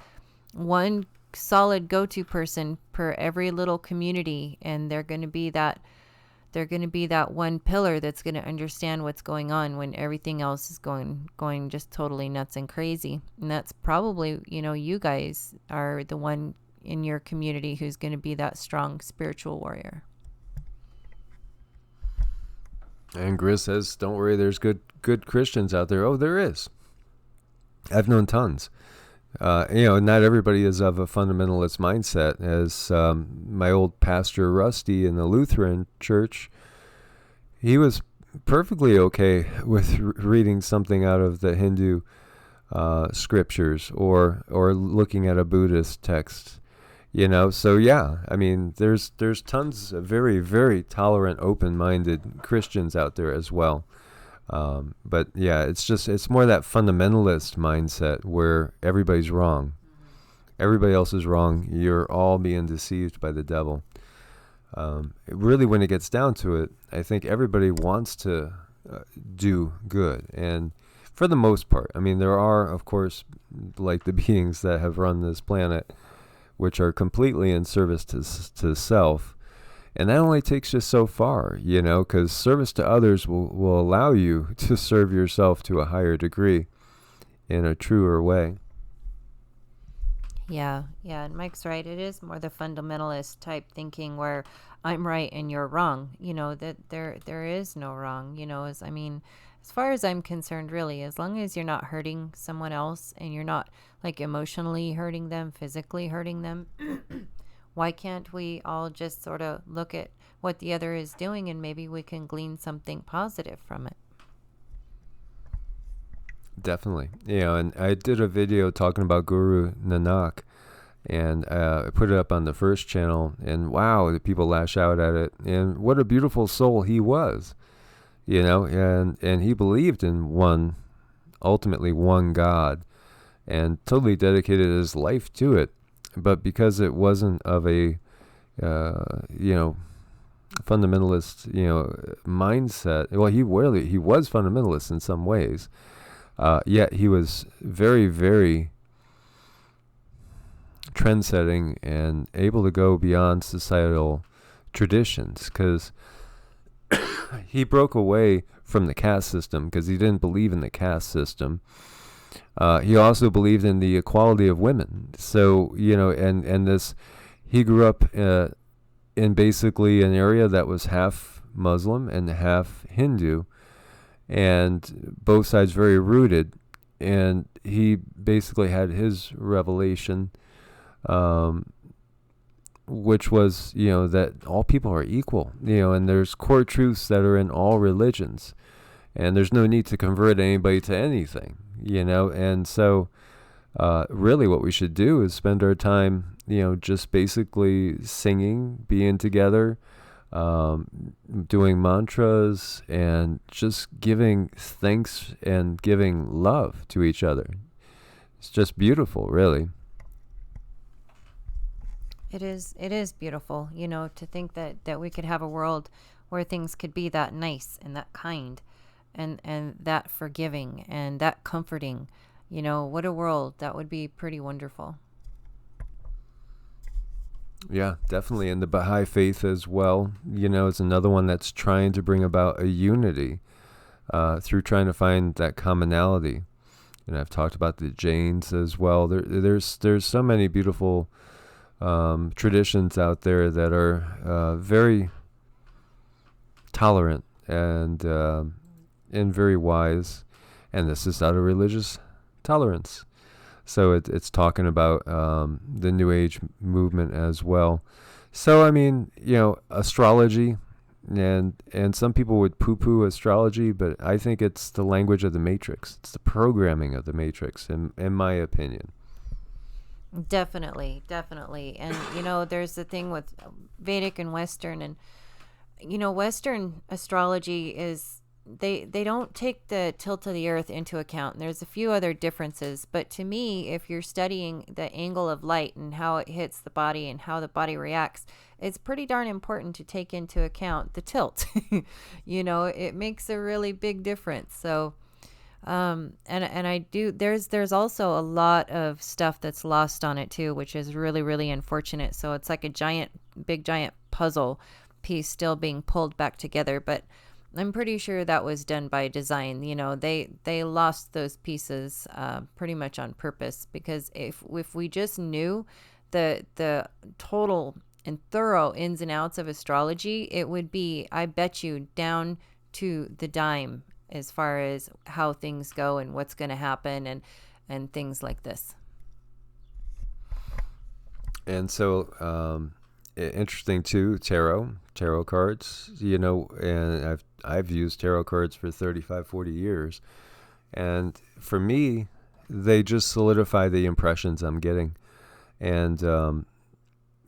one solid go-to person per every little community, and they're going to be that one pillar that's going to understand what's going on when everything else is going just totally nuts and crazy. And that's probably, you guys are the one in your community who's going to be that strong spiritual warrior. And Gris says, don't worry, there's good Christians out there. Oh, there is. I've known tons. Not everybody is of a fundamentalist mindset. As my old pastor Rusty in the Lutheran church, he was perfectly okay with reading something out of the Hindu scriptures or looking at a Buddhist text. So yeah, I mean, there's tons of very, very tolerant, open-minded Christians out there as well. But yeah, it's more that fundamentalist mindset where everybody's wrong. Everybody else is wrong. You're all being deceived by the devil. Really, when it gets down to it, I think everybody wants to do good. And for the most part, I mean, there are, of course, like the beings that have run this planet, which are completely in service to self. And that only takes you so far, because service to others will allow you to serve yourself to a higher degree in a truer way. Yeah, and Mike's right. It is more the fundamentalist type thinking where I'm right and you're wrong, that there is no wrong, as far as I'm concerned, really, as long as you're not hurting someone else and you're not like emotionally hurting them, physically hurting them, why can't we all just sort of look at what the other is doing and maybe we can glean something positive from it? Definitely. And I did a video talking about Guru Nanak, and I put it up on the first channel, and wow, the people lash out at it. And what a beautiful soul he was, and he believed in ultimately one God, and totally dedicated his life to it. But because it wasn't of a, fundamentalist, mindset, well, he was fundamentalist in some ways, yet he was very, very trend-setting and able to go beyond societal traditions, because he broke away from the caste system because he didn't believe in the caste system. He also believed in the equality of women. So, and this, he grew up in basically an area that was half Muslim and half Hindu, and both sides very rooted. And he basically had his revelation, which was, that all people are equal, and there's core truths that are in all religions, and there's no need to convert anybody to anything, and so really what we should do is spend our time, just basically singing, being together, doing mantras, and just giving thanks and giving love to each other. It's just beautiful, really. It is beautiful, to think that we could have a world where things could be that nice and that kind. and that forgiving and that comforting. What a world. That would be pretty wonderful. Yeah, definitely. And the Baha'i faith as well, is another one that's trying to bring about a unity through trying to find that commonality. And I've talked about the Jains as well. There's so many beautiful traditions out there that are very tolerant and very wise. And this is out of religious tolerance. So it's talking about the New Age movement as well. So, I mean, astrology, and some people would poo-poo astrology, but I think it's the language of the Matrix. It's the programming of the Matrix, in my opinion. Definitely, definitely. And, there's the thing with Vedic and Western. And, Western astrology is, they don't take the tilt of the earth into account. And there's a few other differences. But to me, if you're studying the angle of light and how it hits the body and how the body reacts, it's pretty darn important to take into account the tilt. It makes a really big difference. So, and I do, there's also a lot of stuff that's lost on it too, which is really, really unfortunate. So it's like a big giant puzzle piece still being pulled back together. But I'm pretty sure that was done by design. They lost those pieces pretty much on purpose, because if we just knew the total and thorough ins and outs of astrology, it would be, I bet you, down to the dime as far as how things go and what's going to happen and things like this. And so interesting too, tarot cards, and I've used tarot cards for 35, 40 years. And for me, they just solidify the impressions I'm getting. And,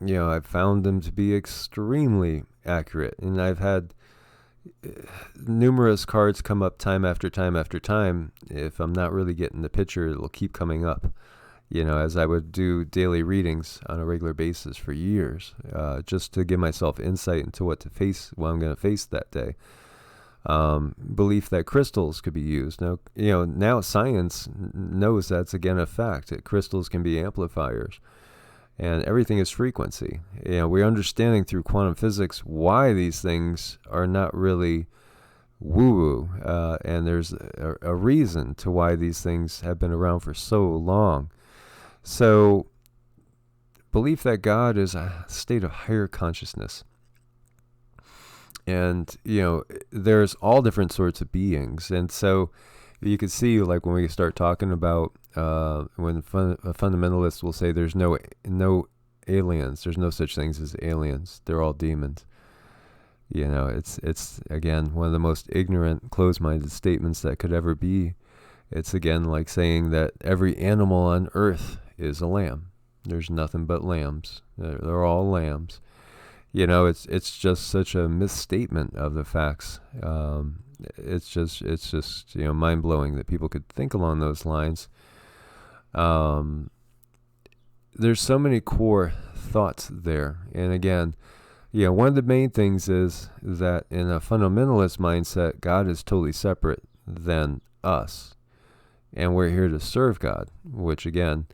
I've found them to be extremely accurate. And I've had numerous cards come up time after time after time. If I'm not really getting the picture, it'll keep coming up. As I would do daily readings on a regular basis for years, just to give myself insight into what I'm going to face that day. Belief that crystals could be used. Now science knows that's again a fact, that crystals can be amplifiers, and everything is frequency. We're understanding through quantum physics why these things are not really woo-woo, and there's a reason to why these things have been around for so long. So, belief that God is a state of higher consciousness. And, there's all different sorts of beings. And so, you can see, like, when we start talking about, when a fundamentalist will say there's no aliens, there's no such things as aliens, they're all demons. It's again, one of the most ignorant, closed-minded statements that could ever be. It's again like saying that every animal on earth is a lamb. There's nothing but lambs. They're all lambs. It's just such a misstatement of the facts. It's just mind blowing that people could think along those lines. There's so many core thoughts there, and again, one of the main things is that in a fundamentalist mindset, God is totally separate than us, and we're here to serve God, which again,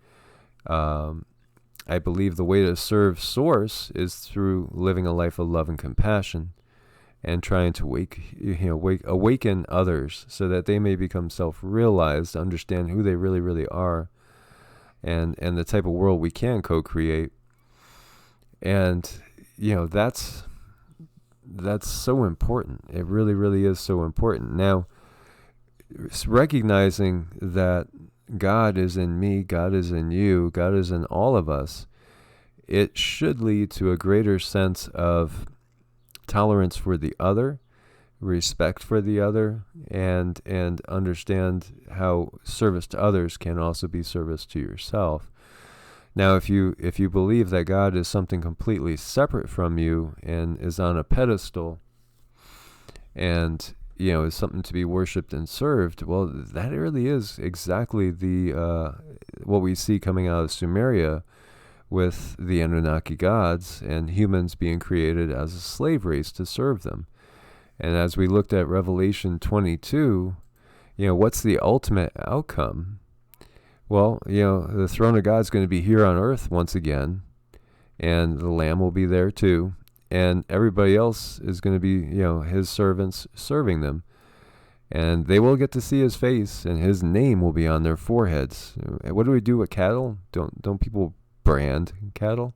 I believe the way to serve Source is through living a life of love and compassion, and trying to awaken others so that they may become self-realized, understand who they really, really are, and the type of world we can co-create. And that's so important. It really, really is so important. Now, recognizing that God is in me, God is in you, God is in all of us, it should lead to a greater sense of tolerance for the other, respect for the other, and understand how service to others can also be service to yourself. Now, if you believe that God is something completely separate from you and is on a pedestal and is something to be worshipped and served, well, that really is exactly the what we see coming out of Sumeria with the Anunnaki gods and humans being created as a slave race to serve them. And as we looked at Revelation 22, what's the ultimate outcome? Well, the throne of God's going to be here on earth once again, and the Lamb will be there too, and everybody else is going to be, his servants serving them. And they will get to see his face, and his name will be on their foreheads. What do we do with cattle? Don't people brand cattle?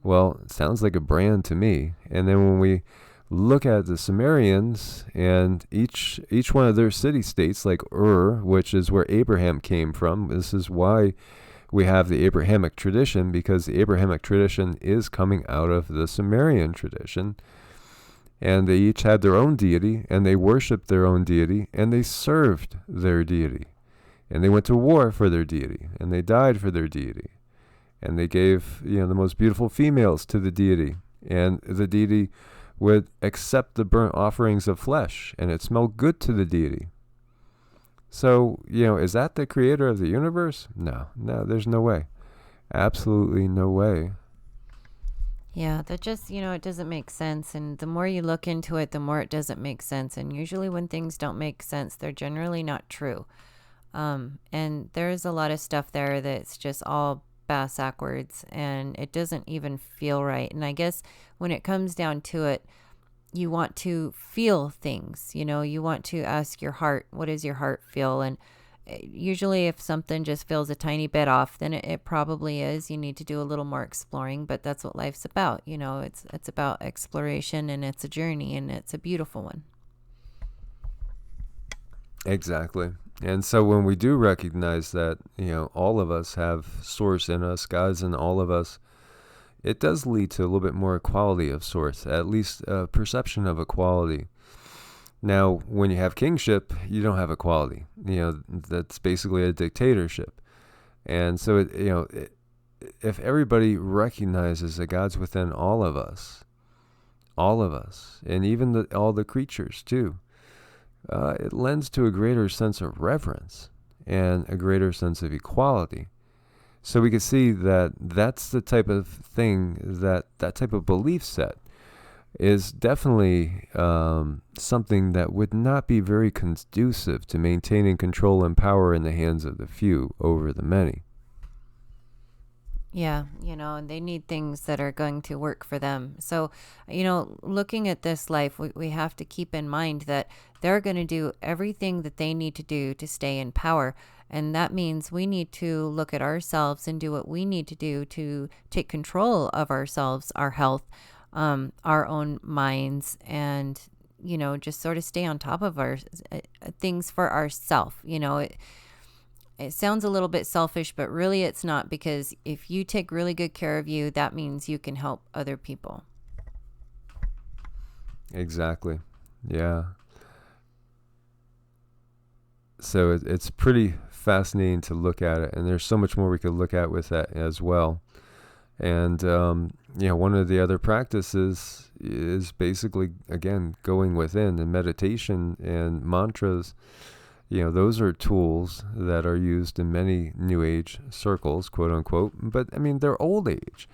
Well, it sounds like a brand to me. And then when we look at the Sumerians and each one of their city-states, like which is where Abraham came from. This is why we have the Abrahamic tradition, because the Abrahamic tradition is coming out of the Sumerian tradition. And they each had their own deity, and they worshipped their own deity, and they served their deity. And they went to war for their deity, and they died for their deity. And they gave, the most beautiful females to the deity. And the deity would accept the burnt offerings of flesh, and it smelled good to the deity. So, is that the creator of the universe? No, there's no way. Absolutely no way. Yeah, that just, it doesn't make sense. And the more you look into it, the more it doesn't make sense. And usually when things don't make sense, they're generally not true. And there's a lot of stuff there that's just all backwards, and it doesn't even feel right. And I guess when it comes down to it, you want to feel things, you want to ask your heart, what does your heart feel? And usually if something just feels a tiny bit off, then it probably is. You need to do a little more exploring, but that's what life's about. It's about exploration, and it's a journey, and it's a beautiful one. Exactly. And so when we do recognize that, all of us have source in us, God's in all of us, it does lead to a little bit more equality of source, at least a perception of equality. Now, when you have kingship, you don't have equality. That's basically a dictatorship. And so, if everybody recognizes that God's within all of us, and even all the creatures too, it lends to a greater sense of reverence and a greater sense of equality. So we can see that that's the type of thing, that type of belief set is definitely something that would not be very conducive to maintaining control and power in the hands of the few over the many. Yeah, and they need things that are going to work for them. So, looking at this life, we have to keep in mind that they're going to do everything that they need to do to stay in power. And that means we need to look at ourselves and do what we need to do to take control of ourselves, our health, our own minds, and, just sort of stay on top of our things for ourselves. It sounds a little bit selfish, but really it's not, because if you take really good care of you, that means you can help other people. Exactly. Yeah. So it's pretty fascinating to look at it, and there's so much more we could look at with that as well. And, one of the other practices is basically, again, going within, and meditation and mantras. Those are tools that are used in many New Age circles, quote unquote, but they're old age.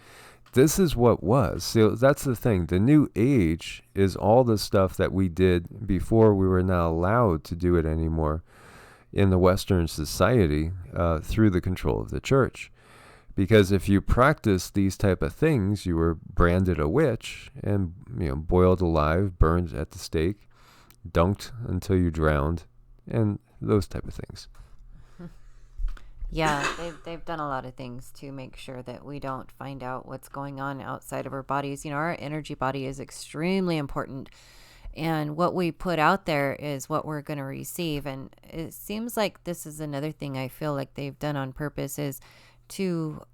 This is what was. So that's the thing. The New Age is all the stuff that we did before we were not allowed to do it anymore in the Western society through the control of the church. Because if you practice these type of things, you were branded a witch and boiled alive, burned at the stake, dunked until you drowned, and those type of things. Yeah, they've done a lot of things to make sure that we don't find out what's going on outside of our bodies. Our energy body is extremely important, and what we put out there is what we're going to receive. And it seems like this is another thing I feel like they've done on purpose, is to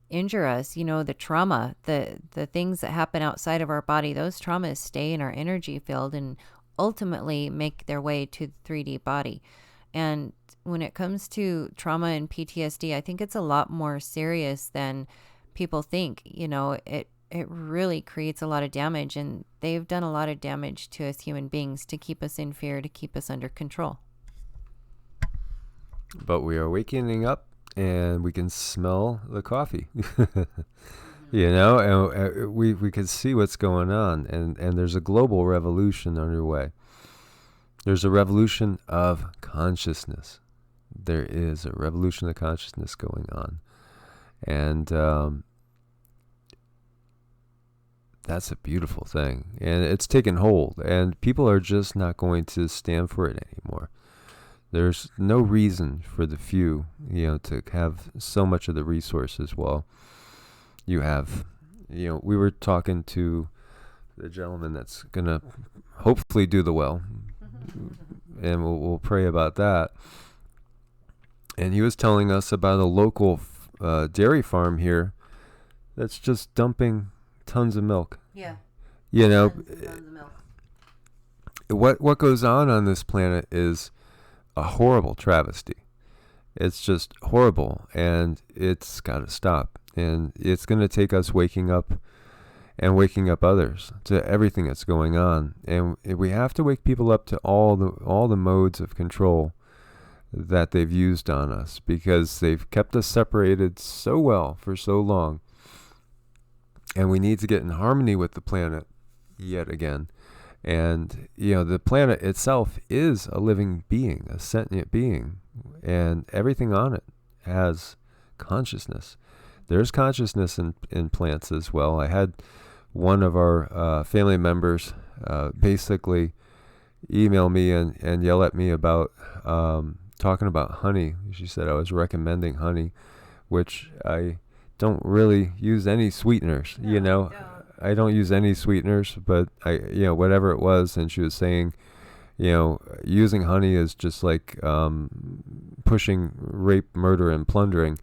injure us. The trauma, the things that happen outside of our body, those traumas stay in our energy field and ultimately make their way to the 3D body. And when it comes to trauma and PTSD, I think it's a lot more serious than people think. It really creates a lot of damage, and they've done a lot of damage to us human beings to keep us in fear, to keep us under control. But we are waking up, and we can smell the coffee. you know, and we could see what's going on, and there's a global revolution underway. There's a revolution of consciousness. There is a revolution of consciousness going on, and that's a beautiful thing, and it's taken hold, and people are just not going to stand for it anymore. There's no reason for the few, to have so much of the resources. Well, you have, we were talking to the gentleman that's going to hopefully do the well, and we'll pray about that. And he was telling us about a local dairy farm here that's just dumping tons of milk. Yeah. Tons of milk. What goes on this planet is a horrible travesty. It's just horrible, and it's got to stop. And it's going to take us waking up and waking up others to everything that's going on. And we have to wake people up to all the modes of control that they've used on us, because they've kept us separated so well for so long. And we need to get in harmony with the planet yet again. And, the planet itself is a living being, a sentient being, and everything on it has consciousness. There's consciousness in plants as well. I had one of our family members basically email me and yell at me about talking about honey. She said I was recommending honey, which I don't really use any sweeteners, No. I don't use any sweeteners, but whatever it was. And she was saying, using honey is just like pushing rape, murder, and plundering.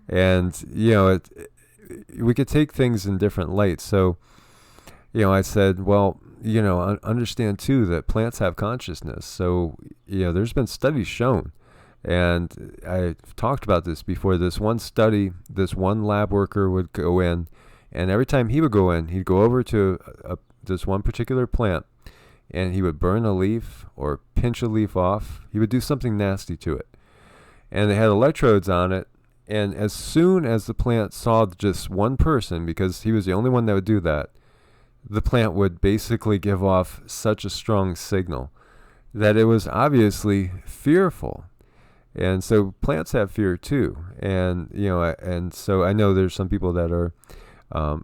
And, we could take things in different lights. So, I said, well, understand too that plants have consciousness. So, there's been studies shown, and I talked about this before. This one study, this one lab worker would go in, and every time he would go in, he'd go over to this one particular plant, and he would burn a leaf or pinch a leaf off. He would do something nasty to it. And they had electrodes on it, and as soon as the plant saw just one person, because he was the only one that would do that, the plant would basically give off such a strong signal that it was obviously fearful. And so plants have fear too. And, and so I know there's some people that are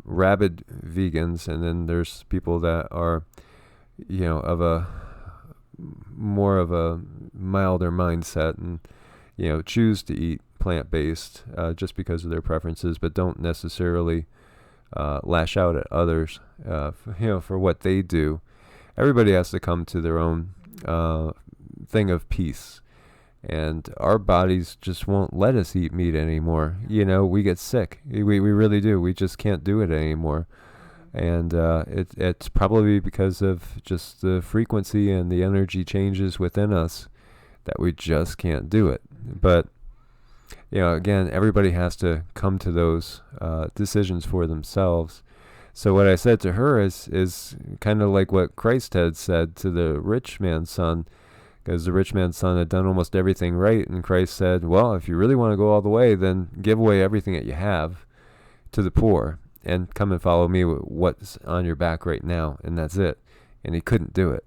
rabid vegans, and then there's people that are, of a more of a milder mindset, and, choose to eat plant-based just because of their preferences, but don't necessarily lash out at others, for what they do. Everybody has to come to their own thing of peace. And our bodies just won't let us eat meat anymore. We get sick. We really do. We just can't do it anymore. And it's probably because of just the frequency and the energy changes within us that we just can't do it. But, again, everybody has to come to those decisions for themselves. So what I said to her is kind of like what Christ had said to the rich man's son, because the rich man's son had done almost everything right. And Christ said, well, if you really want to go all the way, then give away everything that you have to the poor and come and follow me with what's on your back right now. And that's it. And he couldn't do it.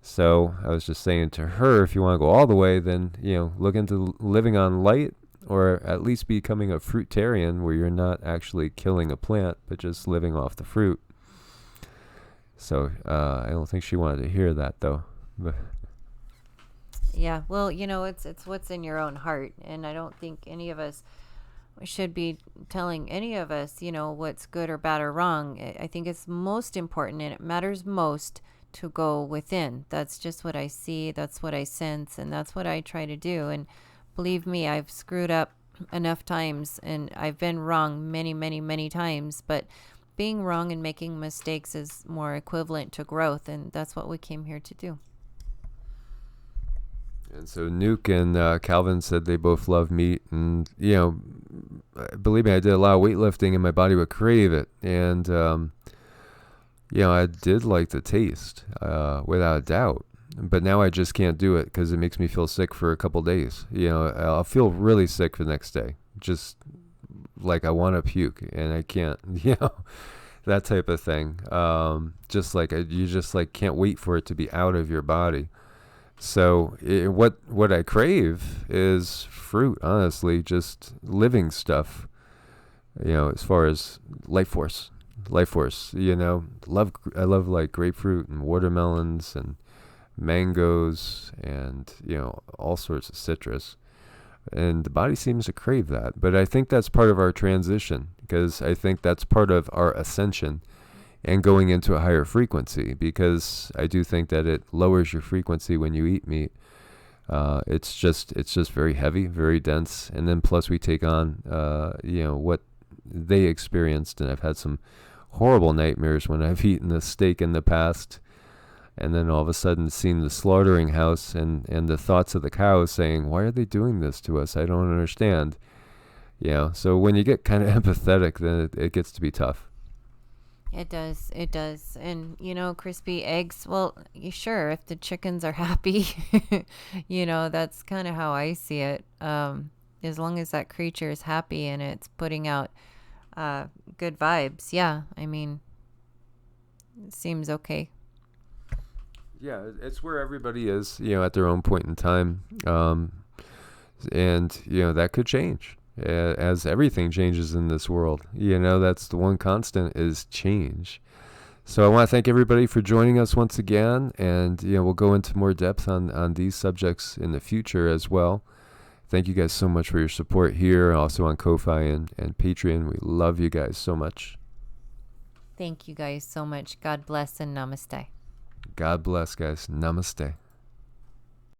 So I was just saying to her, if you want to go all the way, then, look into living on light, or at least becoming a fruitarian, where you're not actually killing a plant, but just living off the fruit. So I don't think she wanted to hear that, though. Yeah, well, it's what's in your own heart, and I don't think any of us should be telling any of us, what's good or bad or wrong. I think it's most important, and it matters most to go within. That's just what I see, that's what I sense, and that's what I try to do. And believe me, I've screwed up enough times, and I've been wrong many, many, many times, but being wrong and making mistakes is more equivalent to growth, and that's what we came here to do. And so Nuke and Calvin said they both love meat, and believe me, I did a lot of weightlifting, and my body would crave it. And I did like the taste, without a doubt. But now I just can't do it because it makes me feel sick for a couple days. I'll feel really sick the next day, just like I want to puke and I can't, that type of thing. Just like you just like can't wait for it to be out of your body. So what I crave is fruit, honestly, just living stuff, as far as life force, I love like grapefruit and watermelons and mangoes and, all sorts of citrus. And the body seems to crave that. But I think that's part of our transition, because I think that's part of our ascension and going into a higher frequency, because I do think that it lowers your frequency when you eat meat. It's just very heavy, very dense. And then plus we take on, what they experienced. And I've had some horrible nightmares when I've eaten a steak in the past. And then all of a sudden seen the slaughtering house and the thoughts of the cows saying, why are they doing this to us? I don't understand. So when you get kind of empathetic, then it gets to be tough. It does. And, crispy eggs, well, sure, if the chickens are happy, that's kind of how I see it. As long as that creature is happy and it's putting out good vibes, yeah, I mean, it seems okay. Yeah, it's where everybody is, at their own point in time. And, that could change. As everything changes in this world, that's the one constant is change. So I want to thank everybody for joining us once again, and we'll go into more depth on these subjects in the future as well. Thank you guys so much for your support here, also on Ko-Fi and Patreon. We love you guys so much. Thank you guys so much. God bless and namaste. God bless, guys. Namaste.